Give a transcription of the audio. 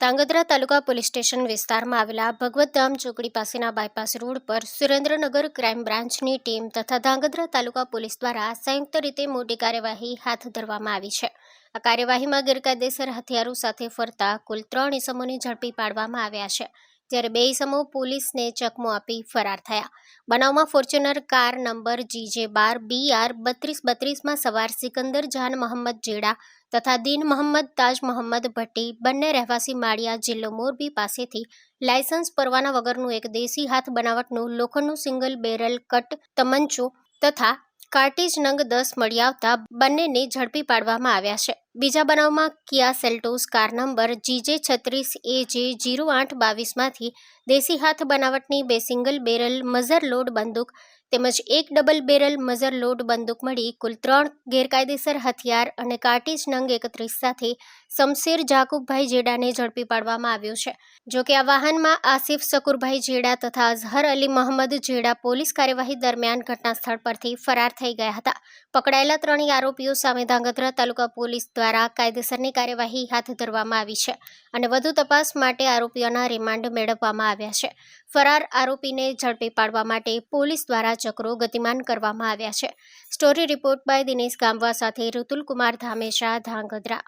ધાંગધ્રા તાલુકા police station વિસ્તારમાં આવેલા ભગવતધામ ચોકડી પાસેના બાયપાસ રોડ પર સુરેન્દ્રનગર ક્રાઇમ બ્રાન્ચની ટીમ તથા ધાંગધ્રા તાલુકા પોલીસ દ્વારા સંયુક્ત રીતે મોટી કાર્યવાહી હાથ ધરવામાં આવી છે. આ કાર્યવાહીમાં ગેરકાયદેસર હથિયારો સાથે ફરતા કુલ 3 ઇસમોને ઝડપી પાડવામાં આવ્યા છે, જ્યારે 2 ઇસમો પોલીસને ચકમો આપી ફરાર થયા. બનાવમાં ફોર્ચ્યુનર કાર નંબર GJ12BR3232માં સવાર સિકંદર જાન મોહમ્મદ જેડા તથા દીન મોહમ્મદ તાજ મોહમ્મદ ભટ્ટી બંને રહેવાસી માળિયા જિલ્લો મોરબી પાસેથી લાયસન્સ પરવાના વગરનું એક દેશી હાથ બનાવટનું લોખંડનું સિંગલ બેરલ કટ તમંચો તથા કાર્ટીજ નંગ 10 મળી આવતા બંનેને ઝડપી પાડવામાં આવ્યા છે. બીજા બનાવમાં કિયા સેલ્ટોસ કાર નંબર GJ36AJ0822માંથી દેશી હાથ બનાવટની 2 સિંગલ બેરલ મઝર લોડ બંદૂક તેમજ 1 ડબલ બેરલ મઝર લોડ બંદૂક મળી કુલ 3 ગેરકાયદેસર હથિયાર અને કાર્ટીજ નંગ 31 સાથે શમશેર જાકુબભાઈ જેડાને ઝડપી પાડવામાં આવ્યો છે. જોકે આ વાહનમાં આસિફ શકુરભાઈ જેડા તથા અઝહર અલી મોહમ્મદ જેડા પોલીસ કાર્યવાહી દરમિયાન ઘટના સ્થળ પરથી ફરાર થઈ ગયા હતા. પકડાયેલા 3 આરોપીઓ સામે ધાંગધ્રા તાલુકા પોલીસ દ્વારા કાયદેસરની કાર્યવાહી હાથ ધરવામાં આવી છે અને વધુ તપાસ માટે આરોપીઓના રિમાન્ડ મેળવવામાં આવ્યા છે. ફરાર આરોપીને ઝડપી પાડવા માટે પોલીસ દ્વારા ચક્રો ગતિમાન કરવામાં આવ્યા છે. સ્ટોરી રિપોર્ટ બાય દિનેશ ગામવા સાથે ઋતુલ કુમાર ધામેશા, ધાંગધ્રા.